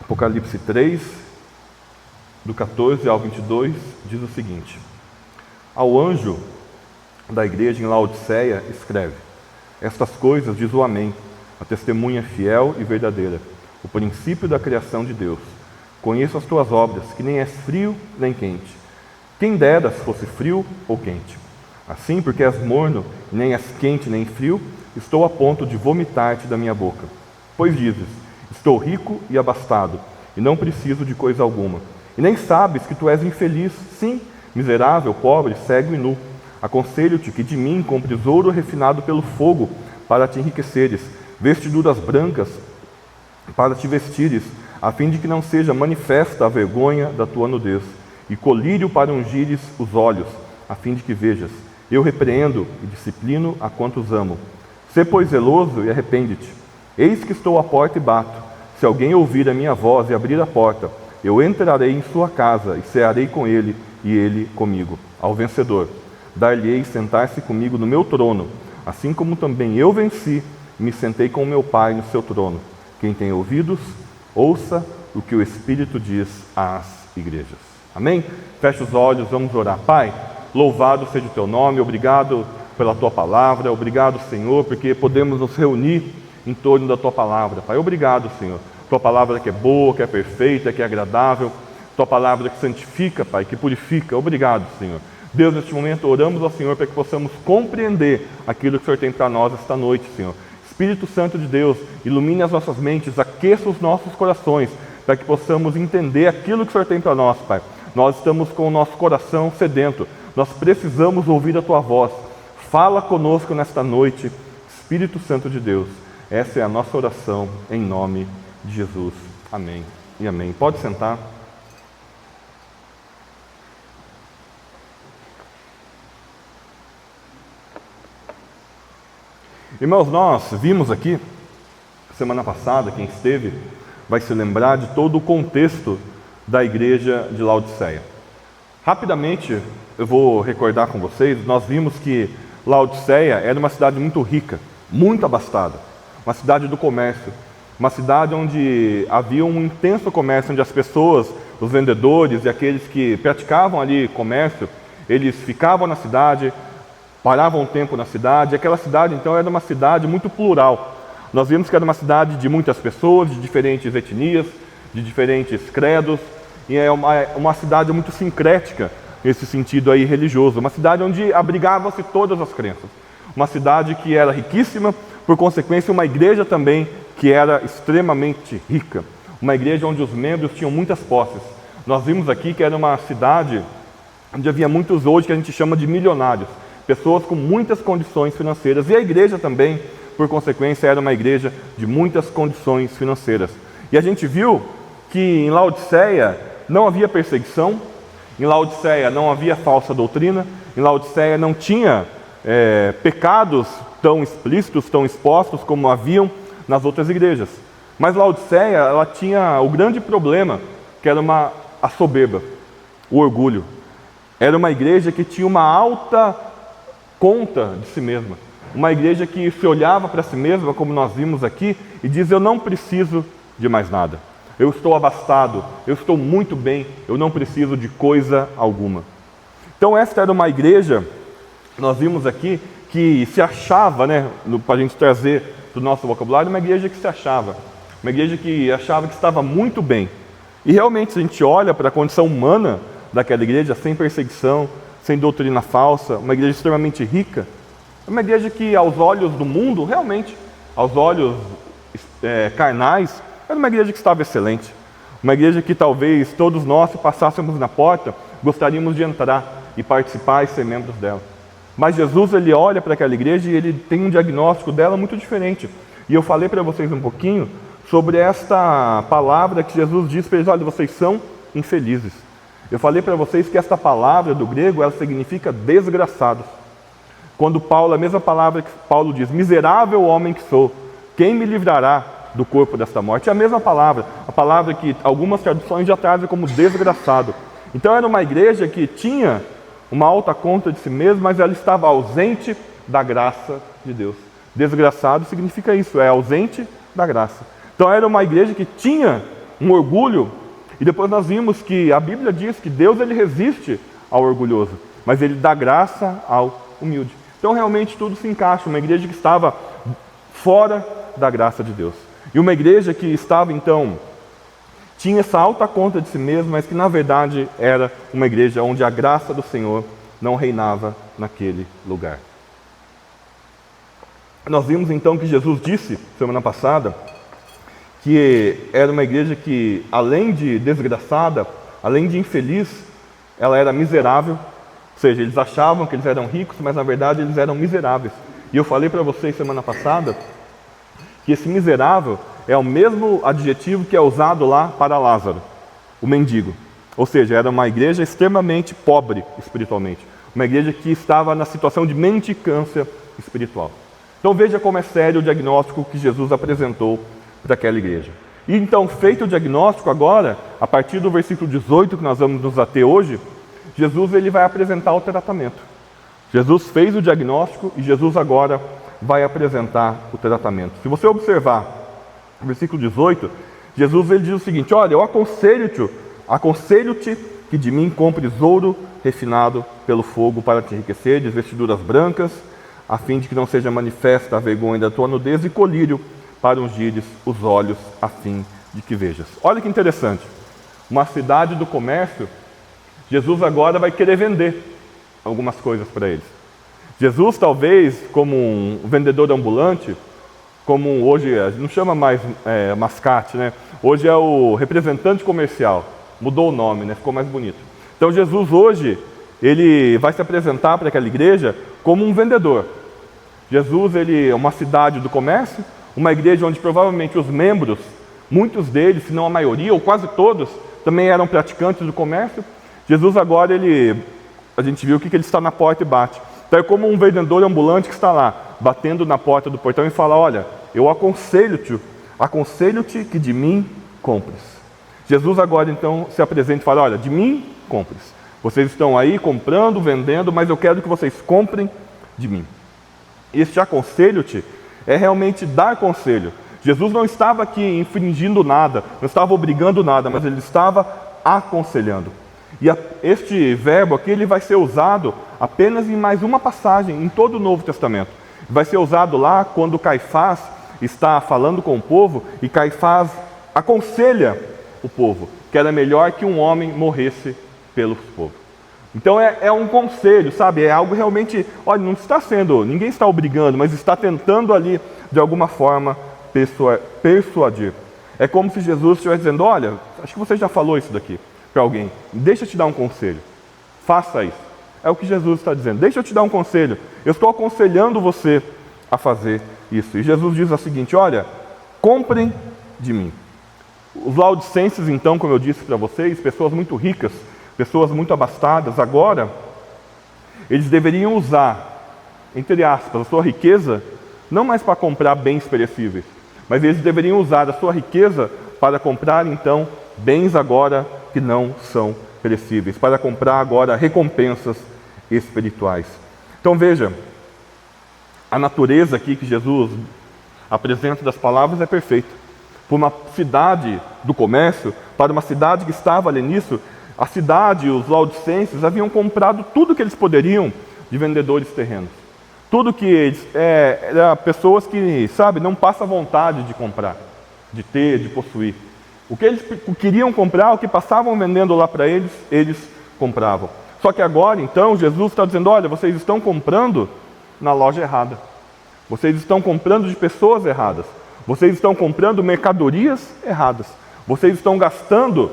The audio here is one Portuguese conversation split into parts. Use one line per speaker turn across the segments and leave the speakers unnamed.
Apocalipse 3, do 14 ao 22, diz o seguinte: Ao anjo da igreja em Laodiceia escreve: Estas coisas diz o Amém, a testemunha fiel e verdadeira, o princípio da criação de Deus. Conheço as tuas obras, que nem és frio nem quente. Quem dera se fosse frio ou quente. Assim, porque és morno, e nem és quente nem frio, estou a ponto de vomitar-te da minha boca. Pois dizes: Estou rico e abastado, e não preciso de coisa alguma. E nem sabes que tu és infeliz, sim, miserável, pobre, cego e nu. Aconselho-te que de mim compres ouro refinado pelo fogo, para te enriqueceres, vestiduras brancas para te vestires, a fim de que não seja manifesta a vergonha da tua nudez, e colírio para ungires os olhos, a fim de que vejas. Eu repreendo e disciplino a quantos amo. Sê, pois, zeloso e arrepende-te. Eis que estou à porta e bato. Se alguém ouvir a minha voz e abrir a porta, eu entrarei em sua casa e cearei com ele e ele comigo. Ao vencedor, dar-lhe-ei sentar-se comigo no meu trono, assim como também eu venci e me sentei com o meu Pai no seu trono. Quem tem ouvidos, ouça o que o Espírito diz às igrejas. Amém? Feche os olhos, vamos orar. Pai, louvado seja o teu nome, obrigado pela tua palavra, obrigado, Senhor, porque podemos nos reunir em torno da tua palavra. Pai, obrigado, Senhor. Tua palavra que é boa, que é perfeita, que é agradável, tua palavra que santifica, Pai, que purifica. Obrigado, Senhor. Deus, neste momento oramos ao Senhor para que possamos compreender aquilo que o Senhor tem para nós esta noite, Senhor. Espírito Santo de Deus, ilumine as nossas mentes, aqueça os nossos corações, para que possamos entender aquilo que o Senhor tem para nós, Pai. Nós estamos com o nosso coração sedento, nós precisamos ouvir a tua voz. Fala conosco nesta noite, Espírito Santo de Deus. Essa é a nossa oração em nome de Jesus. Amém e amém. Pode sentar. Irmãos, nós vimos aqui, semana passada, quem esteve vai se lembrar de todo o contexto da igreja de Laodiceia. Rapidamente, eu vou recordar com vocês, nós vimos que Laodiceia era uma cidade muito rica, muito abastada, uma cidade do comércio, uma cidade onde havia um intenso comércio, onde as pessoas, os vendedores e aqueles que praticavam ali comércio, eles ficavam na cidade, paravam um tempo na cidade. Aquela cidade, então, era uma cidade muito plural. Nós vimos que era uma cidade de muitas pessoas, de diferentes etnias, de diferentes credos, e é uma cidade muito sincrética, nesse sentido aí religioso, uma cidade onde abrigavam-se todas as crenças, uma cidade que era riquíssima, por consequência, uma igreja também que era extremamente rica, uma igreja onde os membros tinham muitas posses. Nós vimos aqui que era uma cidade onde havia muitos hoje que a gente chama de milionários, pessoas com muitas condições financeiras, e a igreja também, por consequência, era uma igreja de muitas condições financeiras. E a gente viu que em Laodiceia não havia perseguição, em Laodiceia não havia falsa doutrina, em Laodiceia não tinha pecados tão explícitos, tão expostos como haviam nas outras igrejas. Mas Laodiceia, ela tinha o grande problema, que era a soberba, o orgulho. Era uma igreja que tinha uma alta conta de si mesma. Uma igreja que se olhava para si mesma, como nós vimos aqui, e diz: eu não preciso de mais nada. Eu estou abastado, eu estou muito bem, eu não preciso de coisa alguma. Então esta era uma igreja, nós vimos aqui, que se achava, para a gente trazer para o nosso vocabulário, uma igreja que se achava. Uma igreja que achava que estava muito bem. E realmente, se a gente olha para a condição humana daquela igreja, sem perseguição, sem doutrina falsa, uma igreja extremamente rica, uma igreja que aos olhos do mundo, realmente, aos olhos carnais, era uma igreja que estava excelente. Uma igreja que talvez todos nós, se passássemos na porta, gostaríamos de entrar e participar e ser membros dela. Mas Jesus, ele olha para aquela igreja e ele tem um diagnóstico dela muito diferente. E eu falei para vocês um pouquinho sobre esta palavra que Jesus diz para eles: olha, vocês são infelizes. Eu falei para vocês que esta palavra do grego, ela significa desgraçados. Quando Paulo, a mesma palavra que Paulo diz: miserável homem que sou, quem me livrará do corpo desta morte? É a mesma palavra, a palavra que algumas traduções já trazem como desgraçado. Então era uma igreja que tinha uma alta conta de si mesma, mas ela estava ausente da graça de Deus. Desgraçado significa isso, é ausente da graça. Então era uma igreja que tinha um orgulho, e depois nós vimos que a Bíblia diz que Deus ele resiste ao orgulhoso, mas ele dá graça ao humilde. Então realmente tudo se encaixa, uma igreja que estava fora da graça de Deus. E uma igreja que estava então, tinha essa alta conta de si mesma, mas que na verdade era uma igreja onde a graça do Senhor não reinava naquele lugar. Nós vimos então que Jesus disse, semana passada, que era uma igreja que, além de desgraçada, além de infeliz, ela era miserável, ou seja, eles achavam que eles eram ricos, mas na verdade eles eram miseráveis. E eu falei para vocês semana passada que esse miserável é o mesmo adjetivo que é usado lá para Lázaro, o mendigo. Ou seja, era uma igreja extremamente pobre espiritualmente. Uma igreja que estava na situação de mendicância espiritual. Então veja como é sério o diagnóstico que Jesus apresentou para aquela igreja. E então, feito o diagnóstico agora, a partir do versículo 18 que nós vamos nos ater hoje, Jesus ele vai apresentar o tratamento. Jesus fez o diagnóstico e Jesus agora vai apresentar o tratamento. Se você observar o versículo 18, Jesus ele diz o seguinte: olha, eu aconselho-te que de mim compres ouro refinado pelo fogo para te enriqueceres, vestiduras brancas, a fim de que não seja manifesta a vergonha da tua nudez, e colírio para ungires os olhos, a fim de que vejas. Olha que interessante. Uma cidade do comércio, Jesus agora vai querer vender algumas coisas para eles. Jesus, talvez, como um vendedor ambulante, como hoje, a gente não chama mais mascate, né? Hoje é o representante comercial. Mudou o nome, né? Ficou mais bonito. Então Jesus hoje, ele vai se apresentar para aquela igreja como um vendedor. Jesus, ele é uma cidade do comércio, uma igreja onde provavelmente os membros, muitos deles, se não a maioria, ou quase todos, também eram praticantes do comércio. Jesus agora, a gente viu que ele está na porta e bate. Então é como um vendedor ambulante que está lá, batendo na porta do portão e fala: olha, eu aconselho-te que de mim compres. Jesus agora então se apresenta e fala: olha, de mim compres. Vocês estão aí comprando, vendendo, mas eu quero que vocês comprem de mim. Este aconselho-te é realmente dar conselho. Jesus não estava aqui infringindo nada, não estava obrigando nada, mas ele estava aconselhando. E este verbo aqui ele vai ser usado apenas em mais uma passagem em todo o Novo Testamento. Vai ser usado lá quando Caifás está falando com o povo e Caifás aconselha o povo que era melhor que um homem morresse pelo povo. Então é um conselho, sabe? É algo realmente, olha, não está sendo, ninguém está obrigando, mas está tentando ali de alguma forma persuadir. É como se Jesus estivesse dizendo: olha, acho que você já falou isso daqui para alguém, deixa eu te dar um conselho, faça isso. É o que Jesus está dizendo: deixa eu te dar um conselho, eu estou aconselhando você a fazer isso. E Jesus diz o seguinte: olha, comprem de mim. Os laodicenses, então, como eu disse para vocês, pessoas muito ricas, pessoas muito abastadas, agora eles deveriam usar, entre aspas, a sua riqueza não mais para comprar bens perecíveis, mas eles deveriam usar a sua riqueza para comprar então bens agora que não são perecíveis, para comprar agora recompensas espirituais. Então veja, a natureza aqui que Jesus apresenta das palavras é perfeita. Por uma cidade do comércio, para uma cidade que estava ali nisso, a cidade, os laodicenses, haviam comprado tudo que eles poderiam de vendedores terrenos. Tudo que eles, eram pessoas que, sabe, não passam vontade de comprar, de ter, de possuir. O que eles queriam comprar, o que passavam vendendo lá para eles, eles compravam. Só que agora, então, Jesus está dizendo: olha, vocês estão comprando na loja errada. Vocês estão comprando de pessoas erradas. Vocês estão comprando mercadorias erradas. Vocês estão gastando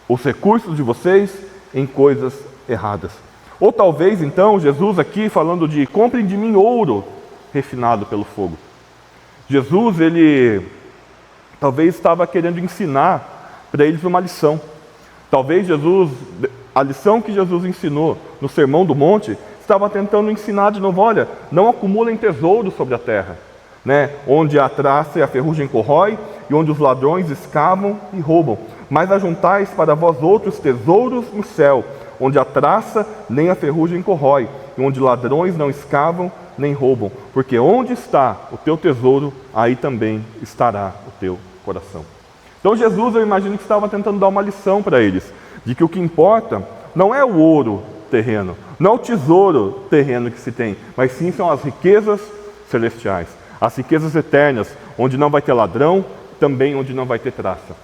os recursos de vocês em coisas erradas. Ou talvez, então, Jesus aqui falando de: comprem de mim ouro refinado pelo fogo. Jesus, ele talvez estava querendo ensinar para eles uma lição. Talvez a lição que Jesus ensinou no Sermão do Monte, estava tentando ensinar de novo: olha, não acumulem tesouros sobre a terra, né? Onde a traça e a ferrugem corrói, e onde os ladrões escavam e roubam. Mas ajuntais para vós outros tesouros no céu, onde a traça nem a ferrugem corrói, e onde ladrões não escavam nem roubam. Porque onde está o teu tesouro, aí também estará o teu coração. Então Jesus, eu imagino que estava tentando dar uma lição para eles, de que o que importa não é o ouro terreno, não é o tesouro terreno que se tem, mas sim são as riquezas celestiais, as riquezas eternas, onde não vai ter ladrão, também onde não vai ter traça.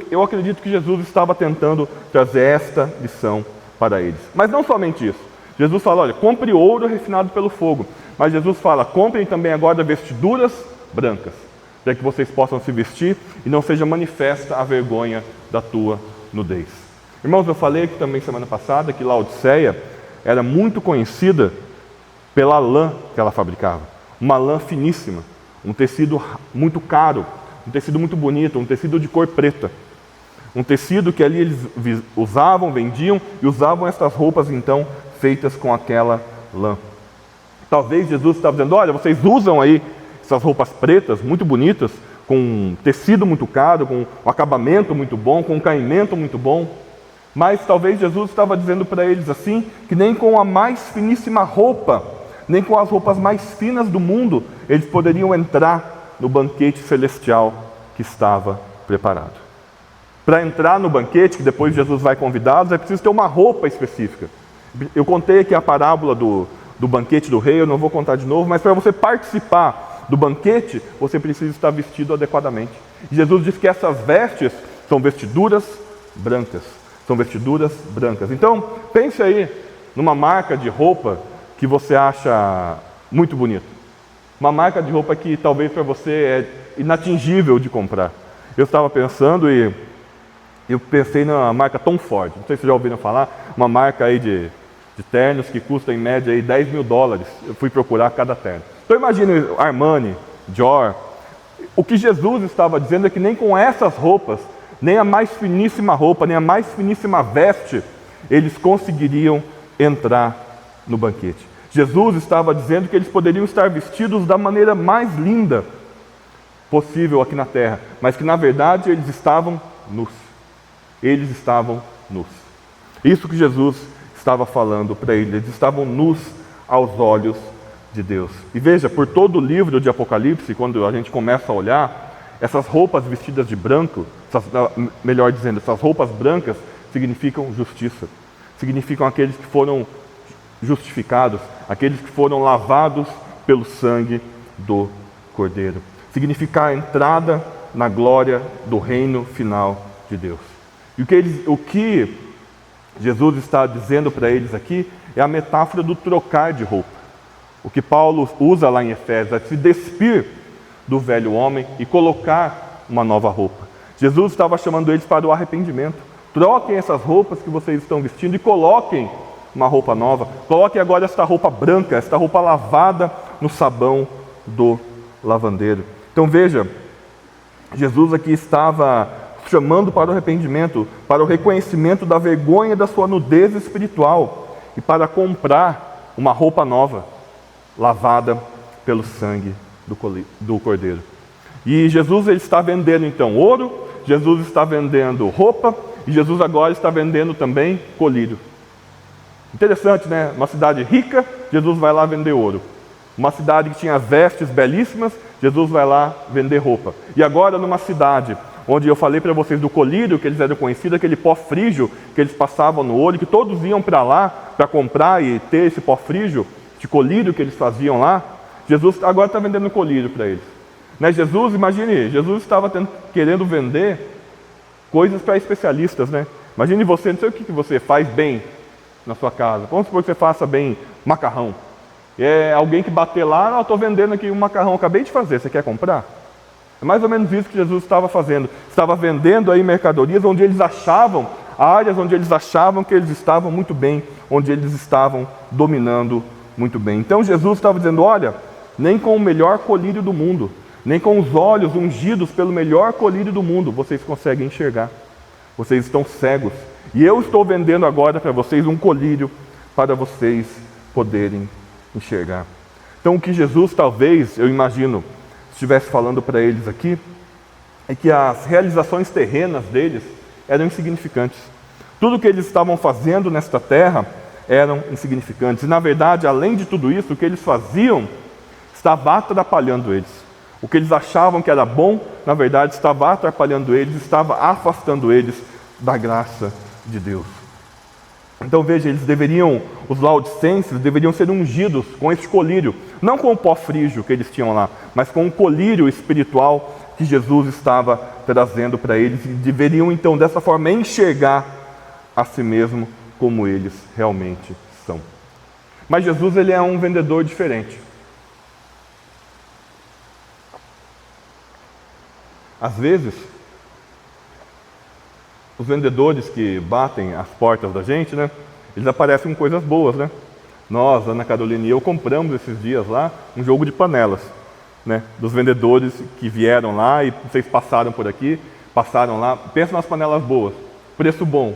Eu acredito que Jesus estava tentando trazer esta lição para eles. Mas não somente isso. Jesus fala, olha, compre ouro refinado pelo fogo. Mas Jesus fala, comprem também agora vestiduras brancas, para que vocês possam se vestir e não seja manifesta a vergonha da tua nudez. Irmãos, eu falei aqui também semana passada que Laodiceia era muito conhecida pela lã que ela fabricava. Uma lã finíssima, um tecido muito caro, um tecido muito bonito, um tecido de cor preta. Um tecido que ali eles usavam, vendiam e usavam essas roupas então feitas com aquela lã. Talvez Jesus estava dizendo, olha, vocês usam aí essas roupas pretas, muito bonitas, com um tecido muito caro, com um acabamento muito bom, com um caimento muito bom. Mas talvez Jesus estava dizendo para eles assim, que nem com a mais finíssima roupa, nem com as roupas mais finas do mundo, eles poderiam entrar no banquete celestial que estava preparado. Para entrar no banquete, que depois Jesus vai convidá-los, é preciso ter uma roupa específica. Eu contei aqui a parábola do banquete do rei, eu não vou contar de novo, mas para você participar do banquete, você precisa estar vestido adequadamente. E Jesus diz que essas vestes são vestiduras brancas. São vestiduras brancas. Então, pense aí numa marca de roupa que você acha muito bonita. Uma marca de roupa que talvez para você é inatingível de comprar. Eu estava pensando e eu pensei na marca Tom Ford. Não sei se vocês já ouviram falar. Uma marca aí de ternos que custa em média aí $10 mil. Eu fui procurar cada terno. Então imagine Armani, Dior. O que Jesus estava dizendo é que nem com essas roupas, nem a mais finíssima roupa, nem a mais finíssima veste, eles conseguiriam entrar no banquete. Jesus estava dizendo que eles poderiam estar vestidos da maneira mais linda possível aqui na terra, mas que na verdade eles estavam nus. Eles estavam nus. Isso que Jesus estava falando para eles, eles estavam nus aos olhos de Deus. E veja, por todo o livro de Apocalipse, quando a gente começa a olhar, essas roupas vestidas de branco, melhor dizendo, essas roupas brancas significam justiça. Significam aqueles que foram justificados, aqueles que foram lavados pelo sangue do Cordeiro. Significa a entrada na glória do reino final de Deus. E o que Jesus está dizendo para eles aqui é a metáfora do trocar de roupa. O que Paulo usa lá em Efésios é se despir do velho homem e colocar uma nova roupa. Jesus estava chamando eles para o arrependimento. Troquem essas roupas que vocês estão vestindo e coloquem uma roupa nova. Coloquem agora esta roupa branca, esta roupa lavada no sabão do lavandeiro. Então veja, Jesus aqui estava chamando para o arrependimento, para o reconhecimento da vergonha da sua nudez espiritual e para comprar uma roupa nova, lavada pelo sangue do Cordeiro. E Jesus ele está vendendo então ouro, Jesus está vendendo roupa e Jesus agora está vendendo também colírio. Interessante, né? Uma cidade rica, Jesus vai lá vender ouro. Uma cidade que tinha vestes belíssimas, Jesus vai lá vender roupa. E agora numa cidade onde eu falei para vocês do colírio, que eles eram conhecidos, aquele pó frígio que eles passavam no olho, que todos iam para lá para comprar e ter esse pó frígio, de colírio que eles faziam lá, Jesus agora está vendendo colírio para eles. Né? Jesus, imagine, Jesus estava querendo vender coisas para especialistas, né? Imagine você, não sei o que você faz bem na sua casa. Vamos supor que você faça bem macarrão. E é alguém que bater lá, estou vendendo aqui um macarrão, acabei de fazer, você quer comprar? É mais ou menos isso que Jesus estava fazendo. Estava vendendo aí mercadorias onde eles achavam, áreas onde eles achavam que eles estavam muito bem, onde eles estavam dominando muito bem. Então Jesus estava dizendo, olha, nem com o melhor colírio do mundo, nem com os olhos ungidos pelo melhor colírio do mundo, vocês conseguem enxergar. Vocês estão cegos. E eu estou vendendo agora para vocês um colírio para vocês poderem enxergar. Então o que Jesus talvez, eu imagino, estivesse falando para eles aqui, é que as realizações terrenas deles eram insignificantes. Tudo que eles estavam fazendo nesta terra eram insignificantes. E na verdade, além de tudo isso, o que eles faziam estava atrapalhando eles. O que eles achavam que era bom, na verdade, estava atrapalhando eles, estava afastando eles da graça de Deus. Então veja, os laodicenses deveriam ser ungidos com esse colírio, não com o pó frígio que eles tinham lá, mas com o colírio espiritual que Jesus estava trazendo para eles, e deveriam então dessa forma enxergar a si mesmo como eles realmente são. Mas Jesus, ele é um vendedor diferente. Às vezes, os vendedores que batem as portas da gente, né, eles aparecem com coisas boas, né? Nós, Ana Carolina e eu, compramos esses dias lá um jogo de panelas, né, dos vendedores que vieram lá e vocês passaram por aqui, passaram lá. Pensa nas panelas boas, preço bom.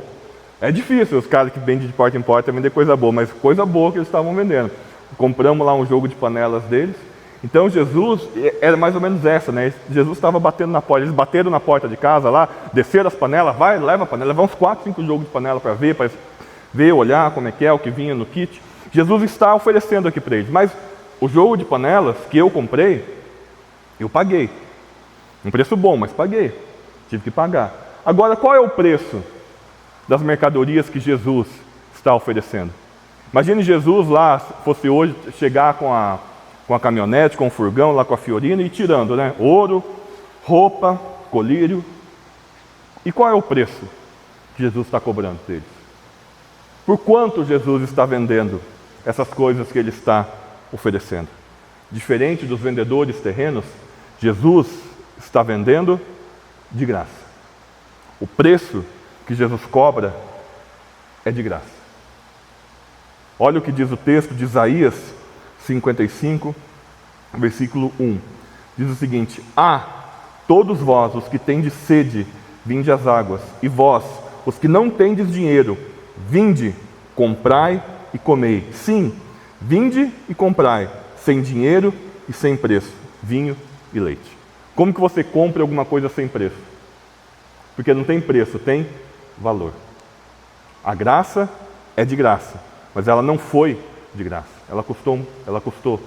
É difícil os caras que vendem de porta em porta vender coisa boa, mas coisa boa que eles estavam vendendo. Compramos lá um jogo de panelas deles. Então Jesus, era mais ou menos essa, né? Jesus estava batendo na porta, eles bateram na porta de casa lá, desceram as panelas, vai, leva a panela, leva uns 4, 5 jogos de panela para ver, olhar como é que é, o que vinha no kit. Jesus está oferecendo aqui para eles, mas o jogo de panelas que eu comprei, eu paguei. Um preço bom, mas paguei, tive que pagar. Agora, qual é o preço das mercadorias que Jesus está oferecendo? Imagine Jesus lá, fosse hoje, chegar com a caminhonete, com o furgão, lá com a Fiorina e tirando, né? Ouro, roupa, colírio. E qual é o preço que Jesus está cobrando deles? Por quanto Jesus está vendendo essas coisas que ele está oferecendo? Diferente dos vendedores terrenos, Jesus está vendendo de graça. O preço que Jesus cobra é de graça. Olha o que diz o texto de Isaías 55, versículo 1. Diz o seguinte: todos vós, os que tendes sede, vinde às águas, e vós, os que não tendes dinheiro, vinde, comprai e comei. Sim, vinde e comprai, sem dinheiro e sem preço, vinho e leite. Como que você compra alguma coisa sem preço? Porque não tem preço, tem valor. A graça é de graça, mas ela não foi de graça. Ela custou.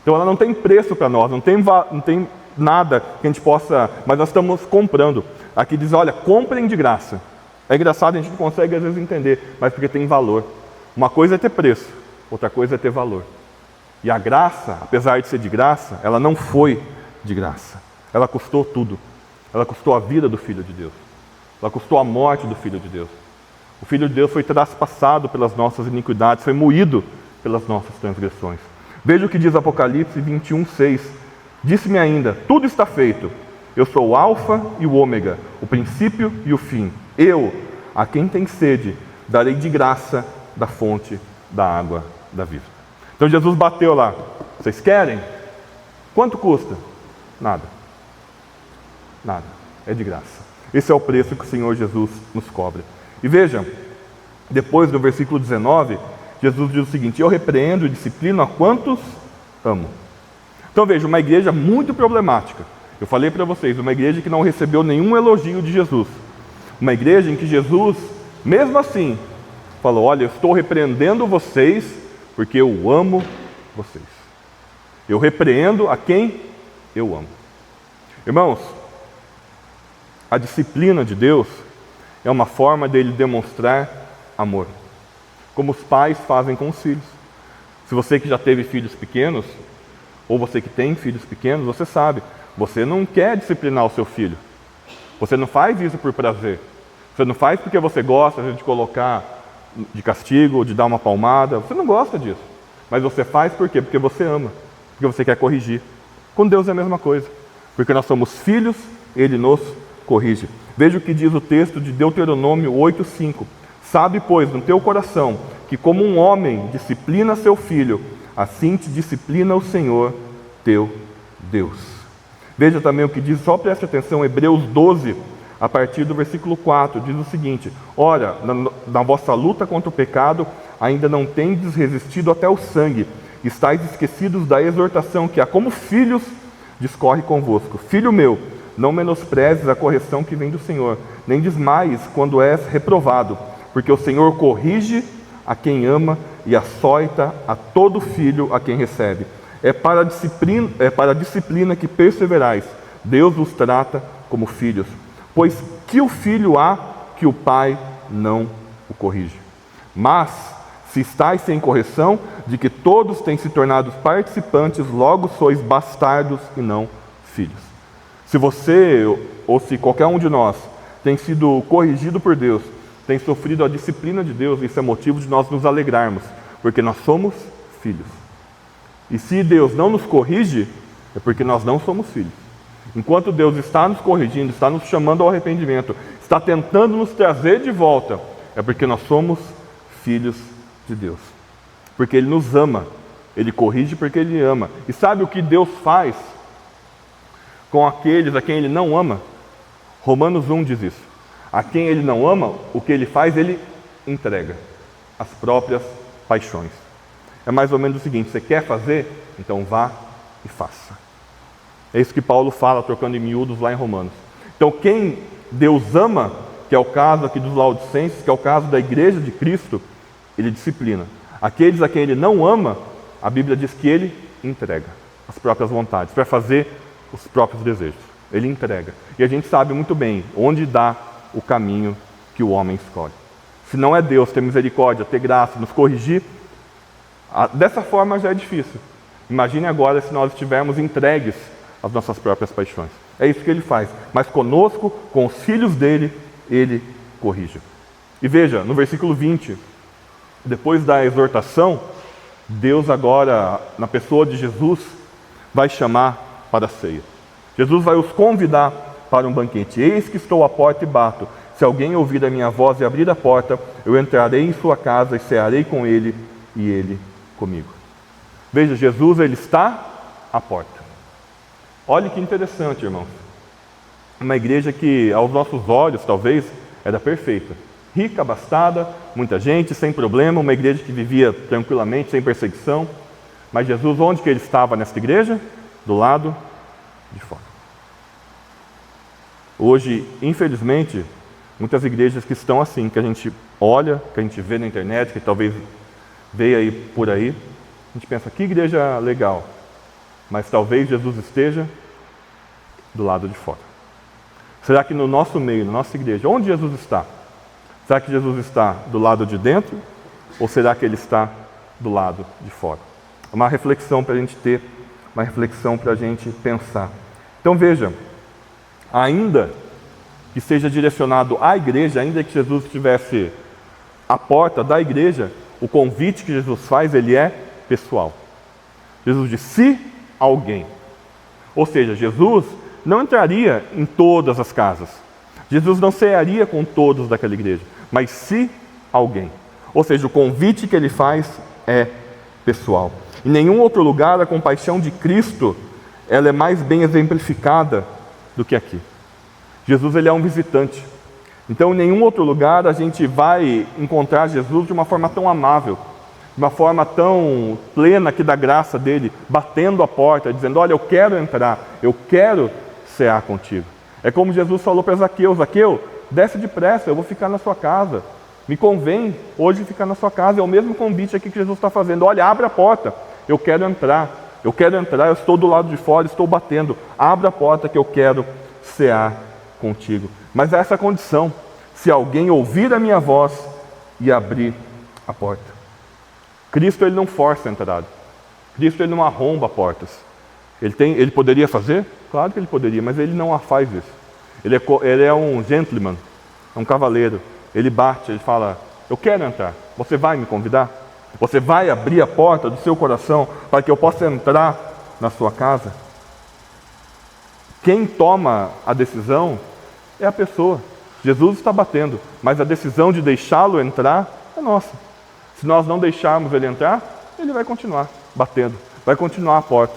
Então ela não tem preço para nós, não tem nada que a gente possa, mas nós estamos comprando. Aqui diz, olha, comprem de graça. É engraçado, a gente não consegue às vezes entender, mas porque tem valor. Uma coisa é ter preço, outra coisa é ter valor. E a graça, apesar de ser de graça, ela não foi de graça. Ela custou tudo. Ela custou a vida do Filho de Deus. Ela custou a morte do Filho de Deus. O Filho de Deus foi traspassado pelas nossas iniquidades, foi moído pelas nossas transgressões. Veja o que diz Apocalipse 21:6. Disse-me ainda, tudo está feito. Eu sou o Alfa e o Ômega, o princípio e o fim. Eu, a quem tem sede, darei de graça da fonte da água da vida. Então Jesus bateu lá. Vocês querem? Quanto custa? Nada. Nada. É de graça. Esse é o preço que o Senhor Jesus nos cobra. E veja, depois do versículo 19, Jesus diz o seguinte: eu repreendo e disciplino a quantos amo. Então veja, uma igreja muito problemática. Eu falei para vocês, uma igreja que não recebeu nenhum elogio de Jesus. Uma igreja em que Jesus, mesmo assim, falou, olha, eu estou repreendendo vocês porque eu amo vocês. Eu repreendo a quem eu amo. Irmãos, a disciplina de Deus é uma forma dele demonstrar amor, como os pais fazem com os filhos. Se você que já teve filhos pequenos, ou você que tem filhos pequenos, você sabe, você não quer disciplinar o seu filho. Você não faz isso por prazer. Você não faz porque você gosta de colocar de castigo, ou de dar uma palmada. Você não gosta disso. Mas você faz por quê? Porque você ama, porque você quer corrigir. Com Deus é a mesma coisa. Porque nós somos filhos, Ele nos corrige. Veja o que diz o texto de Deuteronômio 8:5. Sabe, pois, no teu coração, que como um homem disciplina seu filho, assim te disciplina o Senhor, teu Deus. Veja também o que diz, só preste atenção, Hebreus 12, a partir do versículo 4, diz o seguinte: ora, na vossa luta contra o pecado, ainda não tendes resistido até o sangue, estáis esquecidos da exortação que, como filhos, discorre convosco. Filho meu, não menosprezes a correção que vem do Senhor, nem desmaies quando és reprovado, porque o Senhor corrige a quem ama e açoita a todo filho a quem recebe. para a disciplina que perseverais. Deus vos trata como filhos. Pois que o filho há que o pai não o corrige? Mas, se estáis sem correção, de que todos têm se tornado participantes, logo sois bastardos e não filhos. Se você, ou se qualquer um de nós, tem sido corrigido por Deus, tem sofrido a disciplina de Deus, isso é motivo de nós nos alegrarmos, porque nós somos filhos. E se Deus não nos corrige, é porque nós não somos filhos. Enquanto Deus está nos corrigindo, está nos chamando ao arrependimento, está tentando nos trazer de volta, é porque nós somos filhos de Deus. Porque Ele nos ama, Ele corrige porque Ele ama. E sabe o que Deus faz com aqueles a quem Ele não ama? Romanos 1 diz isso. A quem Ele não ama, o que Ele faz, Ele entrega as próprias paixões. É mais ou menos o seguinte: você quer fazer? Então vá e faça. É isso que Paulo fala, trocando em miúdos lá em Romanos. Então quem Deus ama, que é o caso aqui dos Laodicenses, que é o caso da igreja de Cristo, Ele disciplina. Aqueles a quem Ele não ama, a Bíblia diz que Ele entrega as próprias vontades, para fazer os próprios desejos. Ele entrega. E a gente sabe muito bem onde dá o caminho que o homem escolhe. Se não é Deus ter misericórdia, ter graça, nos corrigir, dessa forma já é difícil. Imagine agora se nós estivermos entregues às nossas próprias paixões. É isso que Ele faz. Mas conosco, com os filhos dEle, Ele corrige. E veja, no versículo 20, depois da exortação, Deus agora, na pessoa de Jesus, vai chamar para a ceia. Jesus vai os convidar para um banquete. Eis que estou à porta e bato. Se alguém ouvir a minha voz e abrir a porta, eu entrarei em sua casa e cearei com ele e ele comigo. Veja, Jesus, Ele está à porta. Olha que interessante, irmãos. Uma igreja que, aos nossos olhos, talvez, era perfeita. Rica, abastada, muita gente, sem problema, uma igreja que vivia tranquilamente, sem perseguição. Mas Jesus, onde que Ele estava nessa igreja? Do lado de fora. Hoje, infelizmente, muitas igrejas que estão assim, que a gente olha, que a gente vê na internet, que talvez veio aí por aí, a gente pensa, que igreja legal. Mas talvez Jesus esteja do lado de fora. Será que no nosso meio, na nossa igreja, onde Jesus está? Será que Jesus está do lado de dentro? Ou será que Ele está do lado de fora? É uma reflexão para a gente ter, uma reflexão para a gente pensar. Então veja, ainda que seja direcionado à igreja, ainda que Jesus estivesse à porta da igreja, o convite que Jesus faz, ele é pessoal. Jesus diz, se alguém. Ou seja, Jesus não entraria em todas as casas. Jesus não cearia com todos daquela igreja. Mas se alguém. Ou seja, o convite que Ele faz é pessoal. Em nenhum outro lugar a compaixão de Cristo ela é mais bem exemplificada do que aqui. Jesus, Ele é um visitante. Então, em nenhum outro lugar a gente vai encontrar Jesus de uma forma tão amável, de uma forma tão plena aqui da graça dEle, batendo a porta, dizendo, olha, eu quero entrar, eu quero cear contigo. É como Jesus falou para Zaqueu, Zaqueu, desce depressa, eu vou ficar na sua casa. Me convém hoje ficar na sua casa. É o mesmo convite aqui que Jesus está fazendo. Olha, abre a porta, eu quero entrar, eu estou do lado de fora, estou batendo. Abra a porta que eu quero cear contigo. Mas há essa condição, se alguém ouvir a minha voz e abrir a porta. Cristo, Ele não força a entrada. Cristo, Ele não arromba portas. Ele poderia fazer? Claro que Ele poderia, mas Ele não faz isso. Ele é um gentleman, é um cavaleiro. Ele bate, Ele fala, eu quero entrar. Você vai me convidar? Você vai abrir a porta do seu coração para que eu possa entrar na sua casa? Quem toma a decisão é a pessoa. Jesus está batendo, mas a decisão de deixá-lo entrar é nossa. Se nós não deixarmos ele entrar, ele vai continuar batendo, vai continuar a porta.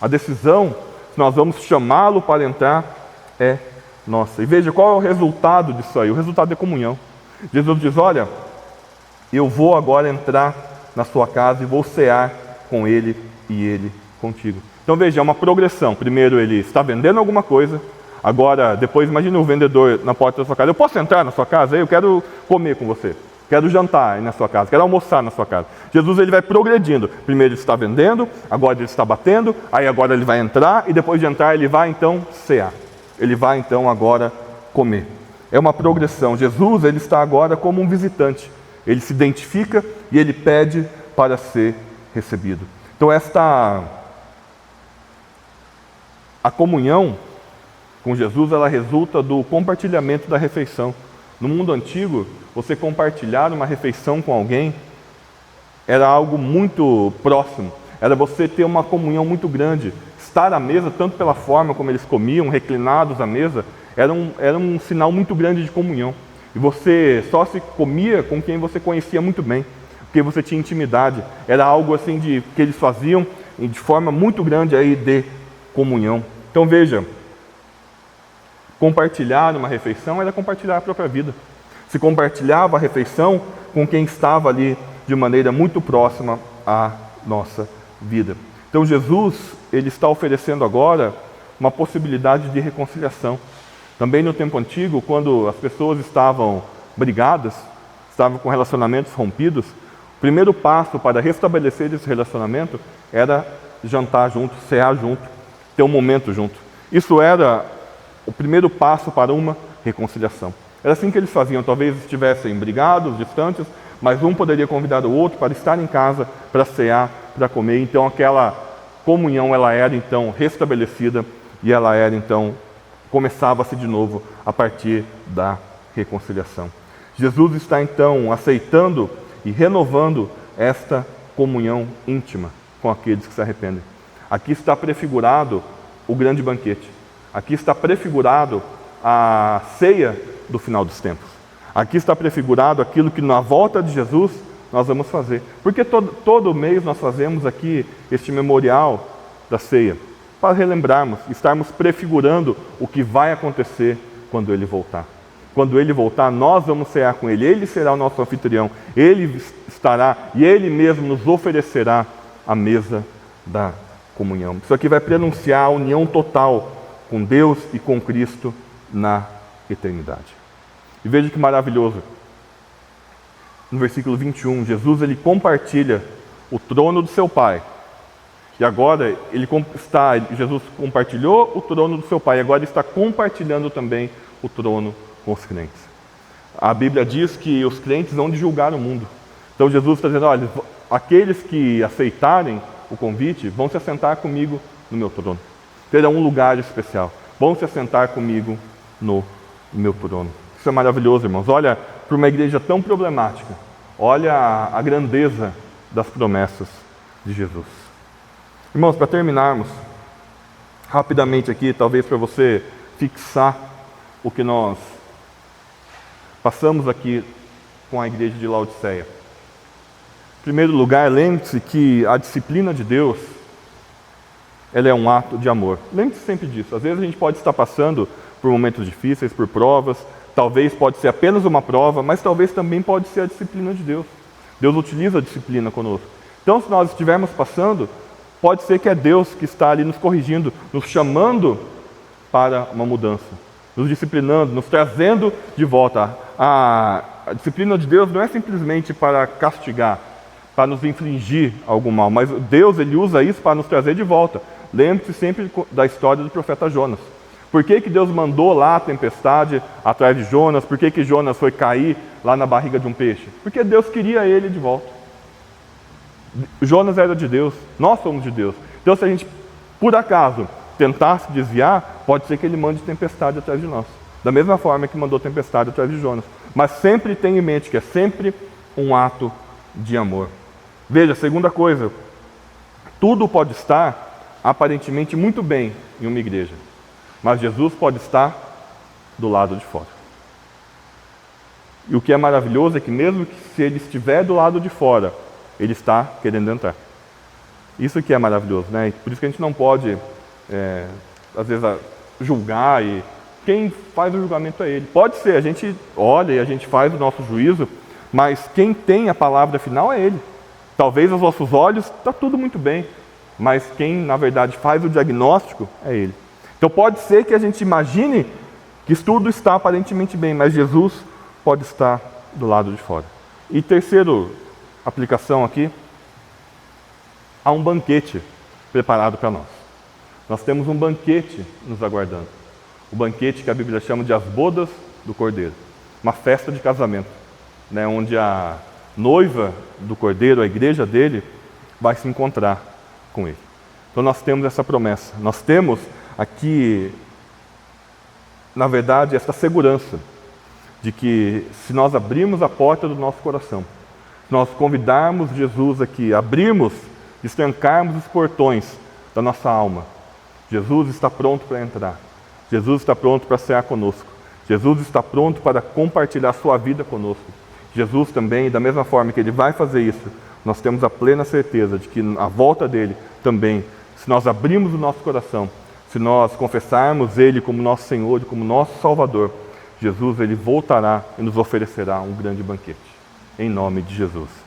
A decisão, se nós vamos chamá-lo para entrar, é nossa. E veja qual é o resultado disso aí. O resultado é comunhão. Jesus diz, olha, eu vou agora entrar na sua casa e vou cear com ele e ele contigo. Então veja, é uma progressão. Primeiro ele está vendendo alguma coisa. Agora, depois, imagine o vendedor na porta da sua casa. Eu posso entrar na sua casa? Eu quero comer com você. quero jantar na sua casa, quero almoçar na sua casa. Jesus ele vai progredindo. Primeiro ele está vendendo, agora ele está batendo, aí agora ele vai entrar e depois de entrar ele vai então cear. Ele vai então agora comer. É uma progressão. Jesus ele está agora como um visitante. Ele se identifica e ele pede para ser recebido. Então a comunhão com Jesus, ela resulta do compartilhamento da refeição. No mundo antigo, você compartilhar uma refeição com alguém era algo muito próximo. Era você ter uma comunhão muito grande. Estar à mesa, tanto pela forma como eles comiam, reclinados à mesa, era um sinal muito grande de comunhão. E você só se comia com quem você conhecia muito bem, porque você tinha intimidade. Era algo assim que eles faziam de forma muito grande aí de comunhão. Então veja, compartilhar uma refeição era compartilhar a própria vida. Se compartilhava a refeição com quem estava ali de maneira muito próxima à nossa vida. Então Jesus, ele está oferecendo agora uma possibilidade de reconciliação. Também no tempo antigo, quando as pessoas estavam brigadas, estavam com relacionamentos rompidos, o primeiro passo para restabelecer esse relacionamento era jantar junto, cear junto, ter um momento junto. Isso era o primeiro passo para uma reconciliação. Era assim que eles faziam, talvez estivessem brigados, distantes, mas um poderia convidar o outro para estar em casa, para cear, para comer. Então aquela comunhão, ela era então restabelecida e ela era então, começava-se de novo a partir da reconciliação. Jesus está então aceitando e renovando esta comunhão íntima com aqueles que se arrependem. Aqui está prefigurado o grande banquete. Aqui está prefigurado a ceia do final dos tempos. Aqui está prefigurado aquilo que na volta de Jesus nós vamos fazer. Porque todo mês nós fazemos aqui este memorial da ceia, para relembrarmos, estarmos prefigurando o que vai acontecer quando Ele voltar. Quando Ele voltar, nós vamos cear com Ele. Ele será o nosso anfitrião. Ele estará e Ele mesmo nos oferecerá a mesa da comunhão. Isso aqui vai prenunciar a união total com Deus e com Cristo na eternidade. E veja que maravilhoso. No versículo 21, Jesus ele compartilha o trono do seu Pai. E agora Jesus compartilhou o trono do seu Pai, agora está compartilhando também o trono com os crentes. A Bíblia diz que os crentes vão de julgar o mundo. Então Jesus está dizendo, olha, aqueles que aceitarem o convite vão se assentar comigo no meu trono. Terão um lugar especial. Vão se assentar comigo no meu trono. Isso é maravilhoso, irmãos. Olha para uma igreja tão problemática. Olha a grandeza das promessas de Jesus. Irmãos, para terminarmos, rapidamente aqui, talvez para você fixar o que nós passamos aqui com a igreja de Laodiceia. Em primeiro lugar, lembre-se que a disciplina de Deus, ela é um ato de amor. Lembre-se sempre disso. Às vezes a gente pode estar passando por momentos difíceis, por provas, talvez pode ser apenas uma prova, mas talvez também pode ser a disciplina de Deus. Deus utiliza a disciplina conosco. Então, se nós estivermos passando, pode ser que é Deus que está ali nos corrigindo, nos chamando para uma mudança, nos disciplinando, nos trazendo de volta. A disciplina de Deus não é simplesmente para castigar, para nos infligir algum mal, mas Deus ele usa isso para nos trazer de volta. Lembre-se sempre da história do profeta Jonas. Por que Deus mandou lá a tempestade atrás de Jonas? Por que Jonas foi cair lá na barriga de um peixe? Porque Deus queria ele de volta. Jonas era de Deus, nós somos de Deus. Então se a gente, por acaso, tentar se desviar, pode ser que ele mande tempestade atrás de nós. Da mesma forma que mandou tempestade atrás de Jonas. Mas sempre tenha em mente que é sempre um ato de amor. Veja, segunda coisa, tudo pode estar aparentemente muito bem em uma igreja, mas Jesus pode estar do lado de fora. E o que é maravilhoso é que mesmo que se ele estiver do lado de fora, ele está querendo entrar. Isso que é maravilhoso, né? E por isso que a gente não pode, às vezes, julgar, e quem faz o julgamento é ele. Pode ser, a gente olha e a gente faz o nosso juízo, mas quem tem a palavra final é ele. Talvez aos nossos olhos está tudo muito bem, mas quem, na verdade, faz o diagnóstico é ele. Então pode ser que a gente imagine que tudo está aparentemente bem, mas Jesus pode estar do lado de fora. E terceiro aplicação aqui, há um banquete preparado para nós. Nós temos um banquete nos aguardando. O banquete que a Bíblia chama de as bodas do Cordeiro. Uma festa de casamento, né, onde a noiva do Cordeiro, a igreja dele, vai se encontrar com ele. Então nós temos essa promessa. Nós temos aqui, na verdade, essa segurança de que se nós abrirmos a porta do nosso coração, se nós convidarmos Jesus aqui, abrirmos, destrancarmos os portões da nossa alma, Jesus está pronto para entrar. Jesus está pronto para cear conosco. Jesus está pronto para compartilhar a sua vida conosco. Jesus também, da mesma forma que Ele vai fazer isso, nós temos a plena certeza de que a volta dEle também, se nós abrirmos o nosso coração, se nós confessarmos Ele como nosso Senhor e como nosso Salvador, Jesus, Ele voltará e nos oferecerá um grande banquete. Em nome de Jesus.